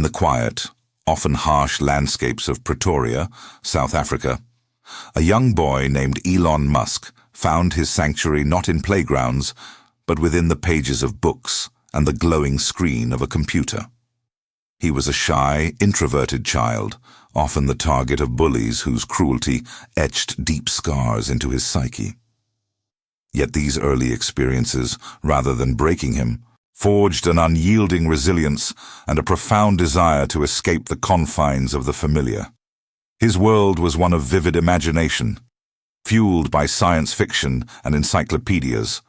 the quiet, often harsh landscapes of Pretoria, South Africa, a young boy named Elon Musk found his sanctuary not in playgrounds, but within the pages of books and the glowing screen of a computer. He was a shy, introverted child, often the target of bullies whose cruelty etched deep scars into his psyche. Yet these early experiences, rather than breaking him, forged an unyielding resilience and a profound desire to escape the confines of the familiar. His world was one of vivid imagination, fueled by science fiction and encyclopedias,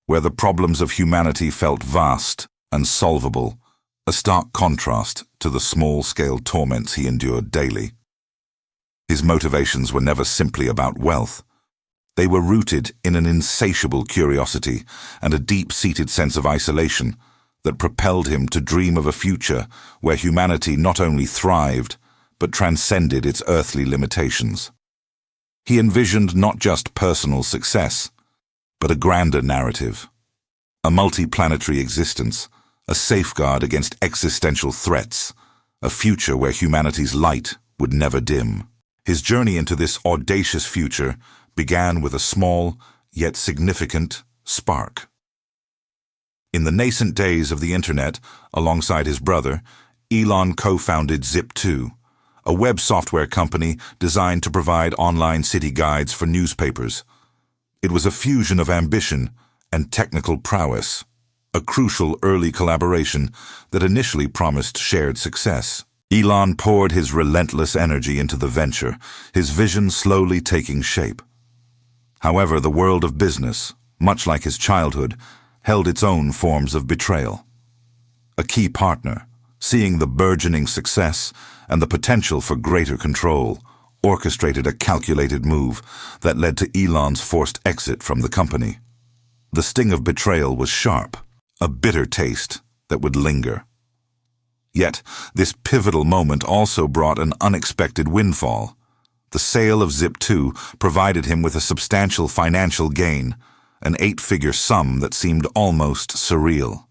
where the problems of humanity felt vast and solvable, a stark contrast to the small-scale torments he endured daily. His motivations were never simply about wealth. They were rooted in an insatiable curiosity and a deep-seated sense of isolation that propelled him to dream of a future where humanity not only thrived, but transcended its earthly limitations. He envisioned not just personal success, but a grander narrative, a multi-planetary existence, a safeguard against existential threats, a future where humanity's light would never dim. His journey into this audacious future began with a small, yet significant, spark. In the nascent days of the internet, alongside his brother, Elon co-founded Zip2, a web software company designed to provide online city guides for newspapers. It was a fusion of ambition and technical prowess, a crucial early collaboration that initially promised shared success. Elon poured his relentless energy into the venture, his vision slowly taking shape. However, the world of business, much like his childhood, held its own forms of betrayal. A key partner, seeing the burgeoning success and the potential for greater control, orchestrated a calculated move that led to Elon's forced exit from the company. The sting of betrayal was sharp, a bitter taste that would linger. Yet, this pivotal moment also brought an unexpected windfall. The sale of Zip2 provided him with a substantial financial gain, an 8-figure sum that seemed almost surreal.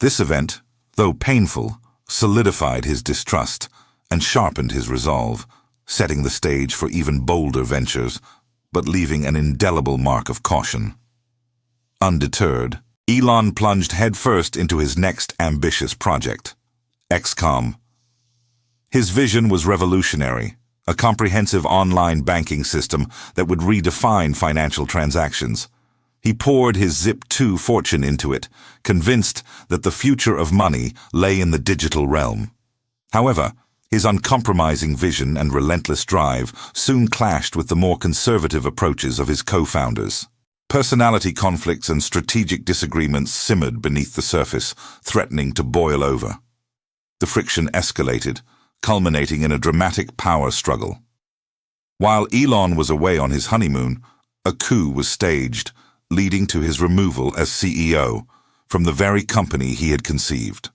This event, though painful, solidified his distrust and sharpened his resolve, setting the stage for even bolder ventures, but leaving an indelible mark of caution. Undeterred, Elon plunged headfirst into his next ambitious project, XCOM. His vision was revolutionary, a comprehensive online banking system that would redefine financial transactions. He poured his Zip2 fortune into it, convinced that the future of money lay in the digital realm. However, his uncompromising vision and relentless drive soon clashed with the more conservative approaches of his co-founders. Personality conflicts and strategic disagreements simmered beneath the surface, threatening to boil over. The friction escalated, culminating in a dramatic power struggle. While Elon was away on his honeymoon, a coup was staged, leading to his removal as CEO from the very company he had conceived.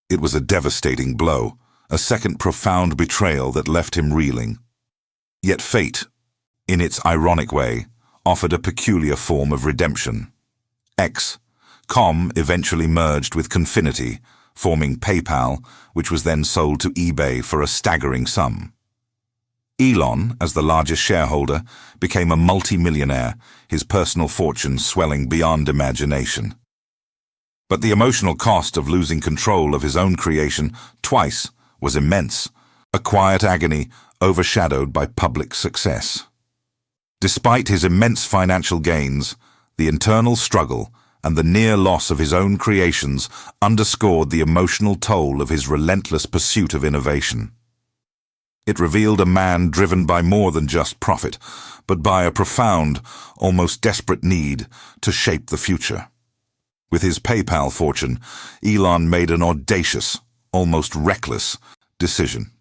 It was a devastating blow, a second profound betrayal that left him reeling. Yet fate, in its ironic way, offered a peculiar form of redemption. XCOM eventually merged with Confinity, forming PayPal, which was then sold to eBay for a staggering sum. Elon, as the largest shareholder, became a multi-millionaire, his personal fortune swelling beyond imagination. But the emotional cost of losing control of his own creation twice was immense, a quiet agony overshadowed by public success. Despite his immense financial gains, the internal struggle and the near loss of his own creations underscored the emotional toll of his relentless pursuit of innovation. It revealed a man driven by more than just profit, but by a profound, almost desperate need to shape the future. With his PayPal fortune, Elon made an audacious, almost reckless, decision.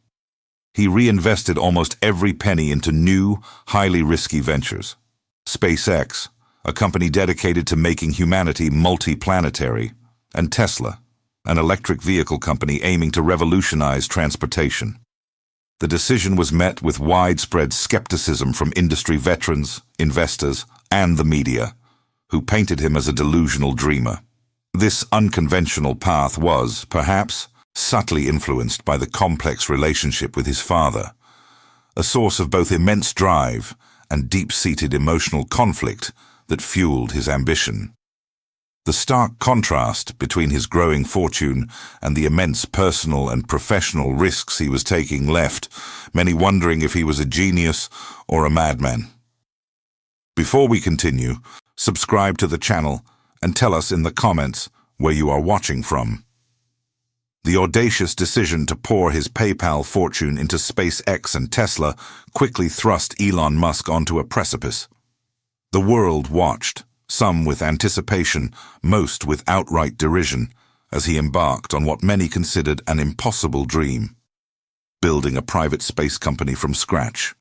He reinvested almost every penny into new, highly risky ventures. SpaceX, a company dedicated to making humanity multi-planetary, and Tesla, an electric vehicle company aiming to revolutionize transportation. The decision was met with widespread skepticism from industry veterans, investors, and the media, who painted him as a delusional dreamer. This unconventional path was, perhaps, subtly influenced by the complex relationship with his father, a source of both immense drive and deep-seated emotional conflict that fueled his ambition. The stark contrast between his growing fortune and the immense personal and professional risks he was taking left many wondering if he was a genius or a madman. Before we continue, subscribe to the channel and tell us in the comments where you are watching from. The audacious decision to pour his PayPal fortune into SpaceX and Tesla quickly thrust Elon Musk onto a precipice. The world watched, some with anticipation, most with outright derision, as he embarked on what many considered an impossible dream: building a private space company from scratch.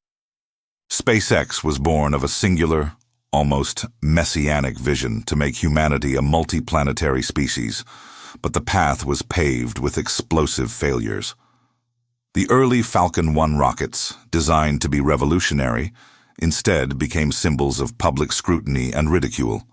SpaceX was born of a singular, almost messianic vision to make humanity a multi-planetary species, but the path was paved with explosive failures. The early Falcon 1 rockets, designed to be revolutionary, instead became symbols of public scrutiny and ridicule.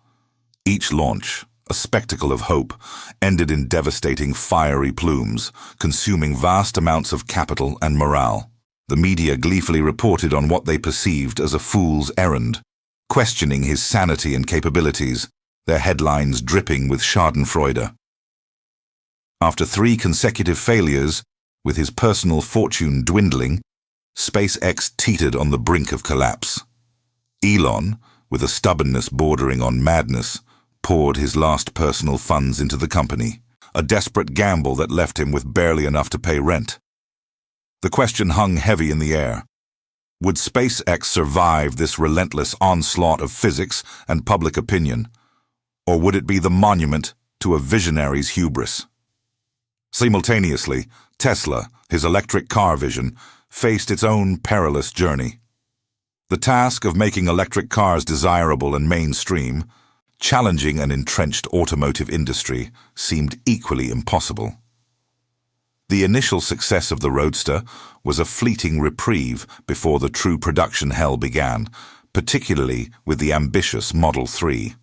Each launch, a spectacle of hope, ended in devastating fiery plumes, consuming vast amounts of capital and morale. The media gleefully reported on what they perceived as a fool's errand, questioning his sanity and capabilities, their headlines dripping with schadenfreude. After 3 consecutive failures, with his personal fortune dwindling, SpaceX teetered on the brink of collapse. Elon, with a stubbornness bordering on madness, poured his last personal funds into the company, a desperate gamble that left him with barely enough to pay rent. The question hung heavy in the air. Would SpaceX survive this relentless onslaught of physics and public opinion, or would it be the monument to a visionary's hubris? Simultaneously, Tesla, his electric car vision, faced its own perilous journey. The task of making electric cars desirable and mainstream, challenging an entrenched automotive industry, seemed equally impossible. The initial success of the Roadster was a fleeting reprieve before the true production hell began, particularly with the ambitious Model 3.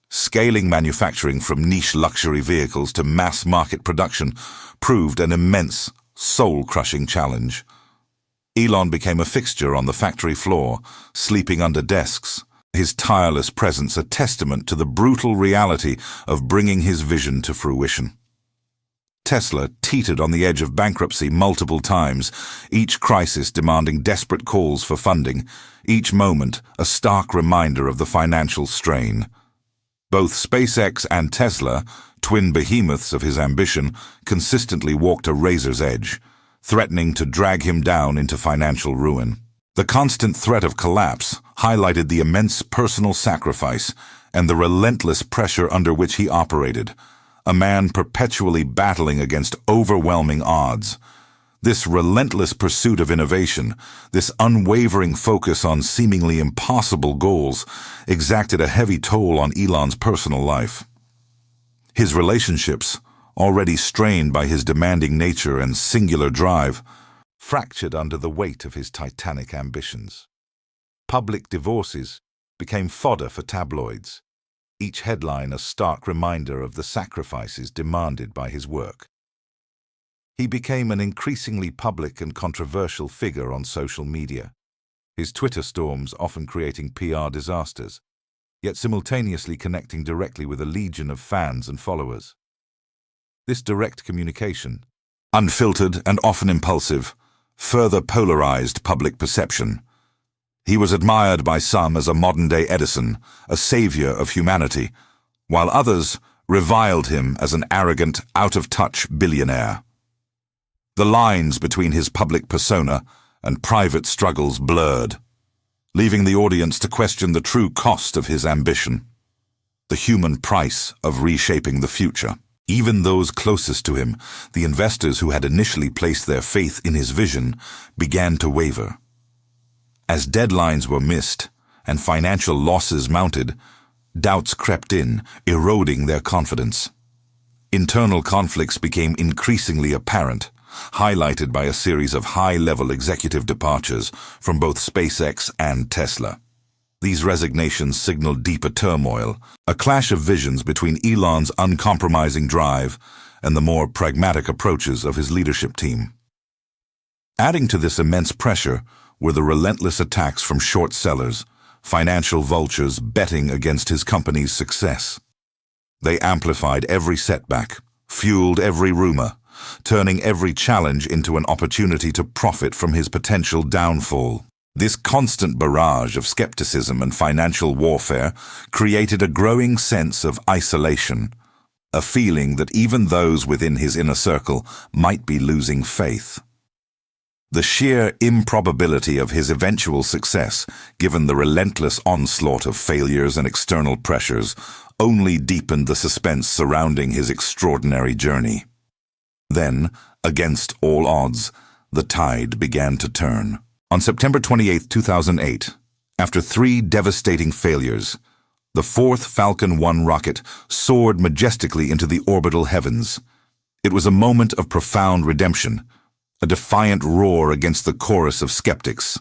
Scaling manufacturing from niche luxury vehicles to mass-market production proved an immense, soul-crushing challenge. Elon became a fixture on the factory floor, sleeping under desks, his tireless presence a testament to the brutal reality of bringing his vision to fruition. Tesla teetered on the edge of bankruptcy multiple times, each crisis demanding desperate calls for funding, each moment a stark reminder of the financial strain. Both SpaceX and Tesla, twin behemoths of his ambition, consistently walked a razor's edge, threatening to drag him down into financial ruin. The constant threat of collapse highlighted the immense personal sacrifice and the relentless pressure under which he operated, a man perpetually battling against overwhelming odds. This relentless pursuit of innovation, this unwavering focus on seemingly impossible goals, exacted a heavy toll on Elon's personal life. His relationships, already strained by his demanding nature and singular drive, fractured under the weight of his titanic ambitions. Public divorces became fodder for tabloids, each headline a stark reminder of the sacrifices demanded by his work. He became an increasingly public and controversial figure on social media, his Twitter storms often creating PR disasters, yet simultaneously connecting directly with a legion of fans and followers. This direct communication, unfiltered and often impulsive, further polarized public perception. He was admired by some as a modern-day Edison, a savior of humanity, while others reviled him as an arrogant, out-of-touch billionaire. The lines between his public persona and private struggles blurred, leaving the audience to question the true cost of his ambition, the human price of reshaping the future. Even those closest to him, the investors who had initially placed their faith in his vision, began to waver. As deadlines were missed and financial losses mounted, doubts crept in, eroding their confidence. Internal conflicts became increasingly apparent, highlighted by a series of high-level executive departures from both SpaceX and Tesla. These resignations signaled deeper turmoil, a clash of visions between Elon's uncompromising drive and the more pragmatic approaches of his leadership team. Adding to this immense pressure were the relentless attacks from short sellers, financial vultures betting against his company's success. They amplified every setback, fueled every rumor, turning every challenge into an opportunity to profit from his potential downfall. This constant barrage of skepticism and financial warfare created a growing sense of isolation, a feeling that even those within his inner circle might be losing faith. The sheer improbability of his eventual success, given the relentless onslaught of failures and external pressures, only deepened the suspense surrounding his extraordinary journey. Then, against all odds, the tide began to turn. On September 28, 2008, after 3 devastating failures, the fourth Falcon 1 rocket soared majestically into the orbital heavens. It was a moment of profound redemption, a defiant roar against the chorus of skeptics.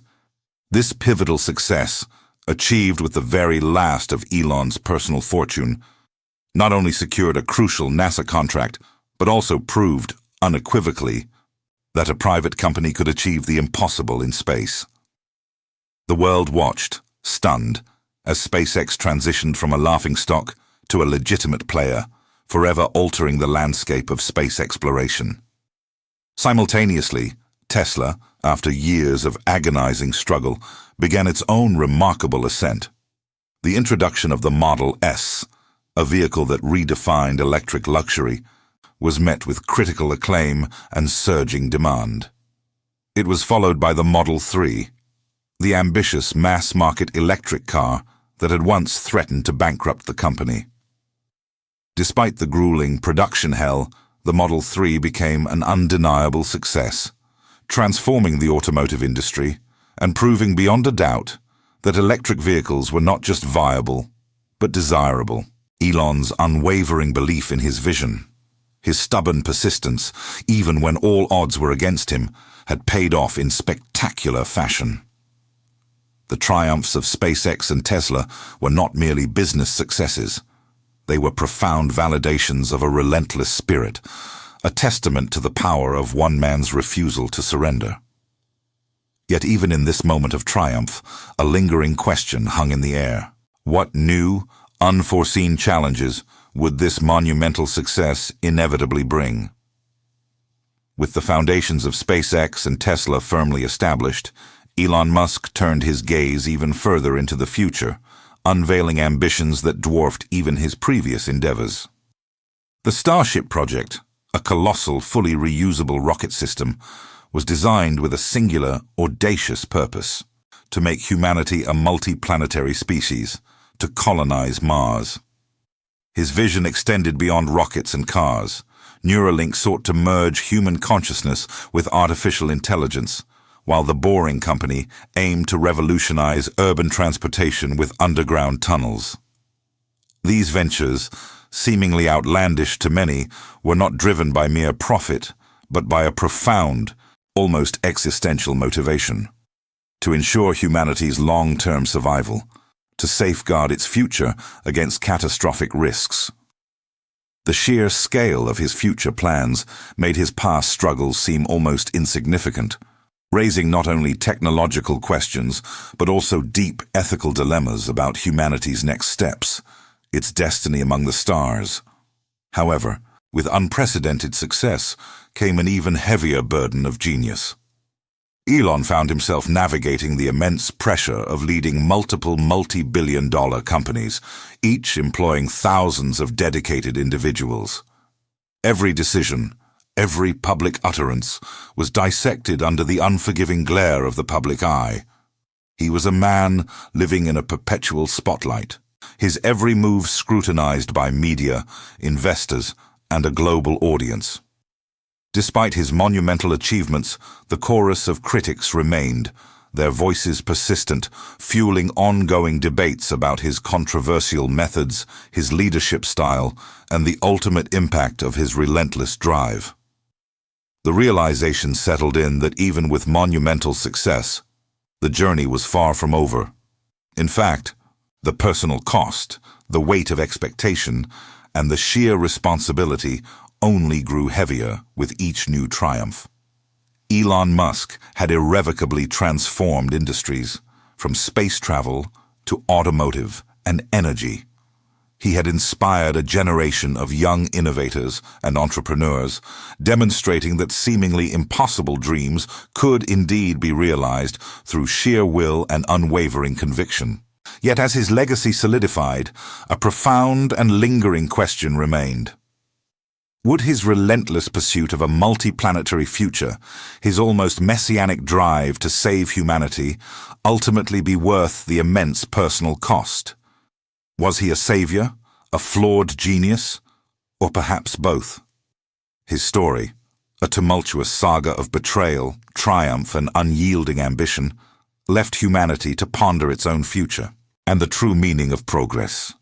This pivotal success, achieved with the very last of Elon's personal fortune, not only secured a crucial NASA contract, but also proved, unequivocally, that a private company could achieve the impossible in space. The world watched, stunned, as SpaceX transitioned from a laughingstock to a legitimate player, forever altering the landscape of space exploration. Simultaneously, Tesla, after years of agonizing struggle, began its own remarkable ascent. The introduction of the Model S, a vehicle that redefined electric luxury, was met with critical acclaim and surging demand. It was followed by the Model 3, the ambitious mass-market electric car that had once threatened to bankrupt the company. Despite the grueling production hell, the Model 3 became an undeniable success, transforming the automotive industry and proving beyond a doubt that electric vehicles were not just viable, but desirable. Elon's unwavering belief in his vision, his stubborn persistence, even when all odds were against him, had paid off in spectacular fashion. The triumphs of SpaceX and Tesla were not merely business successes. They were profound validations of a relentless spirit, a testament to the power of one man's refusal to surrender. Yet even in this moment of triumph, a lingering question hung in the air. What new, unforeseen challenges would this monumental success inevitably bring? With the foundations of SpaceX and Tesla firmly established, Elon Musk turned his gaze even further into the future, unveiling ambitions that dwarfed even his previous endeavors. The Starship project, a colossal, fully reusable rocket system, was designed with a singular, audacious purpose: to make humanity a multi-planetary species, to colonize Mars. His vision extended beyond rockets and cars. Neuralink sought to merge human consciousness with artificial intelligence, while the Boring Company aimed to revolutionize urban transportation with underground tunnels. These ventures, seemingly outlandish to many, were not driven by mere profit, but by a profound, almost existential motivation: to ensure humanity's long-term survival, to safeguard its future against catastrophic risks. The sheer scale of his future plans made his past struggles seem almost insignificant, raising not only technological questions, but also deep ethical dilemmas about humanity's next steps, its destiny among the stars. However, with unprecedented success came an even heavier burden of genius. Elon found himself navigating the immense pressure of leading multiple multi-billion-dollar companies, each employing thousands of dedicated individuals. Every decision, every public utterance, was dissected under the unforgiving glare of the public eye. He was a man living in a perpetual spotlight, his every move scrutinized by media, investors, and a global audience. Despite his monumental achievements, the chorus of critics remained, their voices persistent, fueling ongoing debates about his controversial methods, his leadership style, and the ultimate impact of his relentless drive. The realization settled in that even with monumental success, the journey was far from over. In fact, the personal cost, the weight of expectation, and the sheer responsibility only grew heavier with each new triumph. Elon Musk had irrevocably transformed industries, from space travel to automotive and energy. He had inspired a generation of young innovators and entrepreneurs, demonstrating that seemingly impossible dreams could indeed be realized through sheer will and unwavering conviction. Yet as his legacy solidified, a profound and lingering question remained. Would his relentless pursuit of a multi-planetary future, his almost messianic drive to save humanity, ultimately be worth the immense personal cost? Was he a savior, a flawed genius, or perhaps both? His story, a tumultuous saga of betrayal, triumph, and unyielding ambition, left humanity to ponder its own future and the true meaning of progress.